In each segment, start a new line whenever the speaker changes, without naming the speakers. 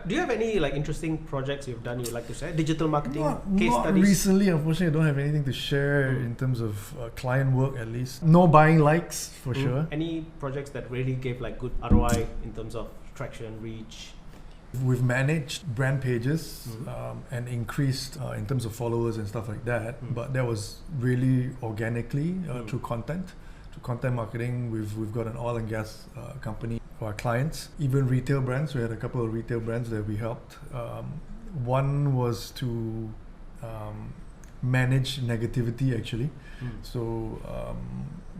Do you have any like interesting projects you've done you'd like to share? Digital marketing case
Not
studies?
recently, unfortunately. I don't have anything to share in terms of client work, at least. No buying likes, for sure.
Any projects that really gave like good ROI in terms of traction, reach?
We've managed brand pages and increased in terms of followers and stuff like that. But that was really organically through content. Through content marketing, we've got an oil and gas company for our clients. Even retail brands. We had a couple of retail brands that we helped. One was to manage negativity actually. So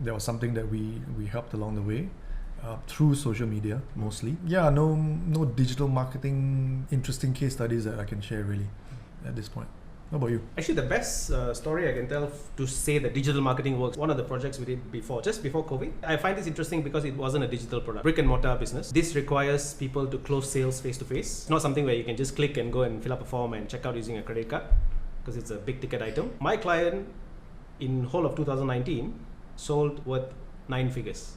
that was something that we helped along the way. Through social media mostly. Yeah, no digital marketing interesting case studies that I can share really at this point. How about you?
Actually, the best story I can tell to say that digital marketing works, one of the projects we did just before COVID. I find this interesting because it wasn't a digital product, brick and mortar business. This requires people to close sales face to face. It's not something where you can just click and go and fill up a form and check out using a credit card because it's a big ticket item. My client in whole of 2019 sold worth 9 figures.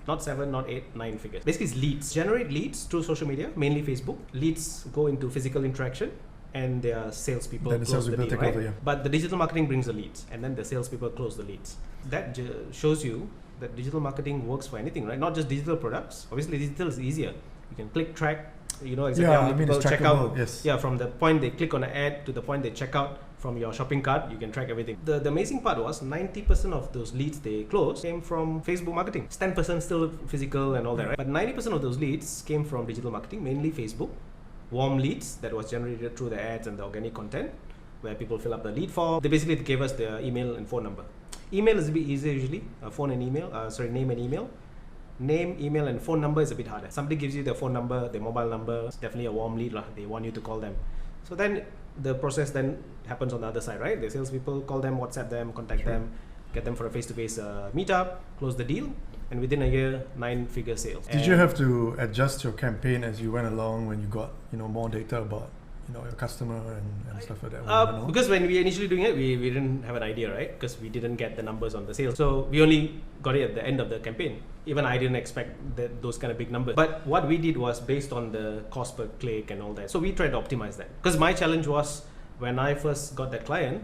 Not 7, not 8, 9 figures. Basically, it's leads. Generate leads through social media, mainly Facebook. Leads go into physical interaction, and their salespeople close the deal, right?
Yeah.
But the digital marketing brings the leads, and then the salespeople close the leads. That shows you that digital marketing works for anything, right? Not just digital products. Obviously, digital is easier. You can click, track, exactly how many people check out.
Yes.
Yeah, from the point they click on an ad to the point they check out from your shopping cart, you can track everything. The amazing part was 90% of those leads they closed came from Facebook marketing. It's 10% still physical and all that, right? But 90% of those leads came from digital marketing, mainly Facebook. Warm leads that was generated through the ads and the organic content, where people fill up the lead form. They basically gave us their email and phone number. Email is a bit easier usually. Phone and email. Name and email. Name, email, and phone number is a bit harder. Somebody gives you their phone number, their mobile number. It's definitely a warm lead. They want you to call them. So then the process then happens on the other side, right? The salespeople call them, WhatsApp them, contact them, get them for a face-to-face meetup, close the deal, and within a year, 9-figure sales.
Did you have to adjust your campaign as you went along when you got more data about your customer and stuff like that?
Because when we initially doing it, we didn't have an idea, right? Because we didn't get the numbers on the sales. So we only got it at the end of the campaign. Even I didn't expect those kind of big numbers. But what we did was based on the cost per click and all that. So we tried to optimize that. Because my challenge was when I first got that client,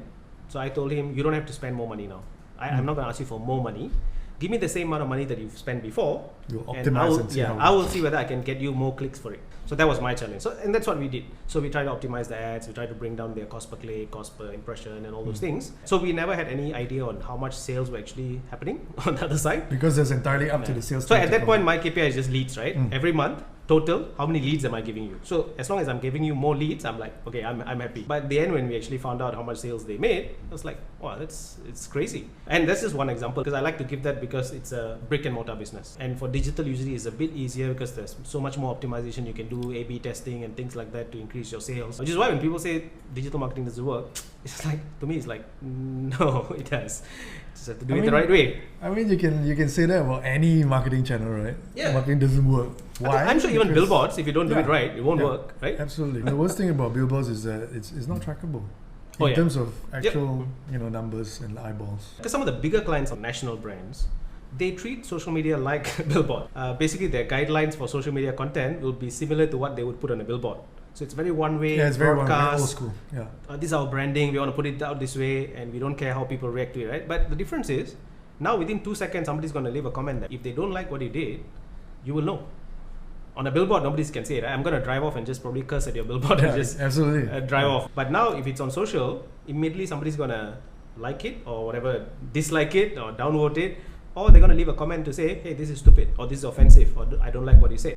so I told him, you don't have to spend more money now. I'm not going to ask you for more money. Give me the same amount of money that you've spent before.
You'll optimize and see how
I will see whether I can get you more clicks for it. So that was my challenge. And that's what we did. So we tried to optimize the ads. We tried to bring down their cost per click, cost per impression, and all those things. So we never had any idea on how much sales were actually happening on the other side.
Because it's entirely up to the sales
team. So
at
that point, my KPI is just leads, right? Every month, total, how many leads am I giving you? So as long as I'm giving you more leads, I'm like, okay, I'm happy. But at the end, when we actually found out how much sales they made, I was like, wow, it's crazy. And that's just one example, because I like to give that because it's a brick and mortar business. And for digital, usually it's a bit easier because there's so much more optimization. You can do A/B testing and things like that to increase your sales. Which is why when people say digital marketing doesn't work, it's like, to me, it's like, no, it does. Just have to do it the right way.
I mean, you can say that about any marketing channel, right?
Yeah.
Marketing doesn't work. Why?
I'm sure even billboards, if you don't do it right, it won't work, right?
Absolutely. The worst thing about billboards is that it's not trackable in terms of actual numbers and eyeballs.
Because some of the bigger clients are national brands, they treat social media like billboard. Basically, their guidelines for social media content will be similar to what they would put on a billboard. So it's very one-way,
it's
broadcast.
very old school. Yeah.
This is our branding. We want to put it out this way, and we don't care how people react to it, right? But the difference is, now within 2 seconds, somebody's going to leave a comment that if they don't like what you did, you will know. On a billboard, nobody can say it. Right? I'm going to drive off and just probably curse at your billboard and just drive off. But now, if it's on social, immediately somebody's going to like it or whatever, dislike it or downvote it, or they're going to leave a comment to say, hey, this is stupid, or this is offensive, or I don't like what you said.